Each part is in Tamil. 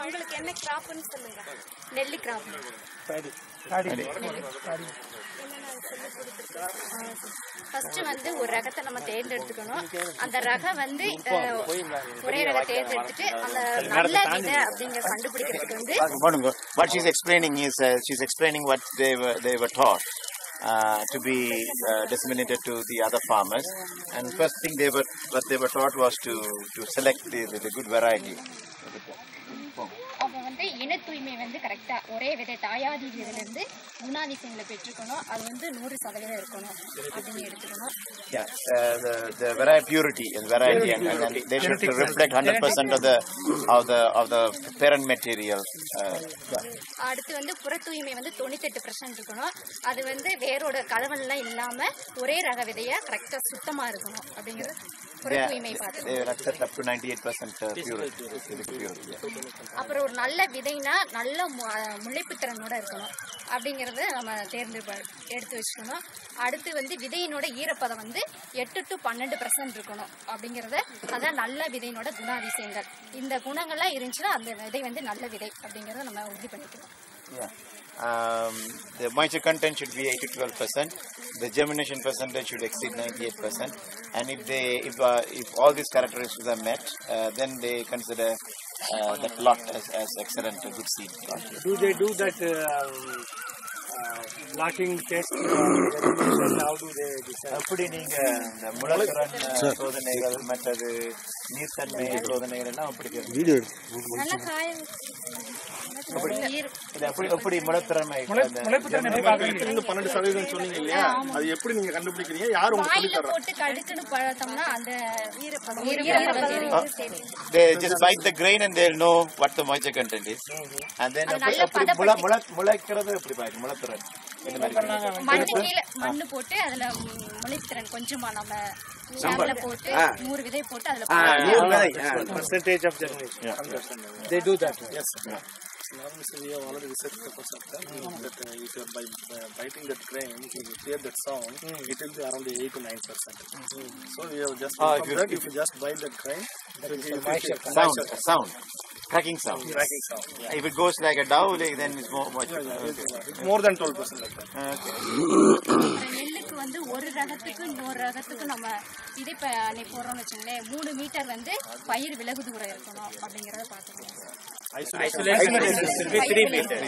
உங்களுக்கு என்ன கிராப்னு சொல்லுங்க. நெல்லி கிராப். ஃபர்ஸ்ட் வந்து ஒரு ரகத்தை நம்ம தேர்ந்தெடுத்துக்கணும். அந்த ரகம் வந்து ஒரே ரகம் தேர்ந்தெடுத்துட்டு அந்த நல்ல விதை அப்படிங்கிற கண்டுபிடிக்கிறதுக்கு வந்து what she's explaining is she's explaining what they were taught to be disseminated to the other farmers, and first thing what they were taught was to select the good variety. அவங்க வந்து இன தூய்மை வந்து கரெக்டா ஒரே விதை தாயாதி விதையிலிருந்து குணாதிசயங்களை பெற்றுக்கணும். அது வந்து 100% இருக்கணும் அப்படின்னு எடுத்துக்கணும். Yeah, the variety purity and variety, and they should reflect 100% of the parent material. அடுத்து வந்து புற தூய்மை வந்து 98% இருக்கணும். அது வந்து வேரோட கலவெல்லாம் இல்லாம ஒரே ரக விதையா கரெக்டா சுத்தமா இருக்கணும் அப்படிங்கிறது புற தூய்மை பார்த்து. They will accept up to 98% purity. அப்புறம் ஒரு நல்ல விதைனா நல்ல முளைப்பு திறனோட இருக்கணும் அப்படிங்கறத நம்ம எடுத்து வச்சுக்கணும். அடுத்து வந்து விதையினோட ஈரப்பதம் வந்து 8 to 12% இருக்கணும் அப்படிங்கறத அதான் நல்ல விதையினோட குணாதிசயங்கள். இந்த குணங்கள்லாம் இருந்துச்சுன்னா அந்த விதை வந்து நல்ல விதை அப்படிங்கறத நம்ம உறுதி பண்ணிக்கணும். The moisture content should be 8 to 12%. The germination percentage should exceed 98%. And if all these characteristics are met, then they consider that lot as excellent good seed. Do they do that blocking test? How do they decide? அப்படி நீங்க இந்த முளைத்திறன் சோதனைகள் மற்றது நீர்த்தன்மை சோதனைகள் எல்லாம் அப்படி வீடியோ நல்ல காய எப்படி முளைத்திறமை 12% சொன்னீங்க இல்லையா, அது எப்படி நீங்க கண்டுபிடிக்கிறீங்க? யார் உங்களுக்கு சொல்லி தர்றா? போட்டு கடுக்குன்னு பழத்தோம்னா அந்த ஈரப்பதம் they just bite the grain and they'll know what the moisture content is. And then முளைக்கிறது எப்படி பாருங்க முளைத்திறன் மண்ணு போட்டு அதுல முளைத்திறன் கொஞ்சமா நம்ம போட்டு 100 விதை போட்டு அதுல percentage of germination. They do that. Yes. Normally, we have already researched the concept that if you are biting that grain, if you hear that sound, it will be around 8 to 9%. So we have just if you just bite that grain, sound. Cracking sound. Yeah. If it goes like a dove, then it's much. It's more than 12% like that. நெல்லுக்கு வந்து ஒரு ரகத்துக்கு இன்னொரு ரகத்துக்கு நம்ம விதை போடுறோம்னு வச்சுங்களேன் 3 மீட்டர் வந்து பயிர் விலகு தூரம் இருக்கணும் அப்படிங்கறத பாத்துக்கணும். Isolation should be 3 meters.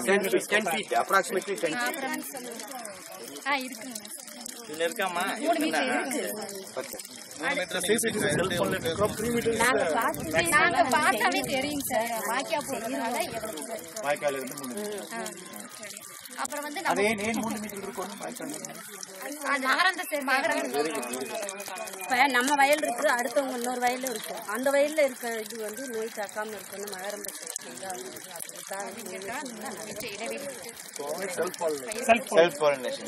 10 feet, approximately 10 feet. இருக்குங்க. இதுல இருக்காமா 3 மீட்டர் இருக்கு. 3 மீட்டர் crop 3 meters. நாங்க பார்த்தாவே தெரியும் சார். வாக்கியா போடுறதுனால எவ்வளவு வாய்க்கால் இருந்து 3 மீட்டர். அப்புறம் வந்து அது ஏன் 3 மீட்டர் இருக்கும் வாய்க்கால்? இப்ப நம்ம வயல் இருக்கு, அடுத்தவங்க இன்னொரு வயல் இருக்கு, அந்த வயல்ல இருக்க இது வந்து நோய் தாக்காம இருக்கணும். மகரந்த Self pollination.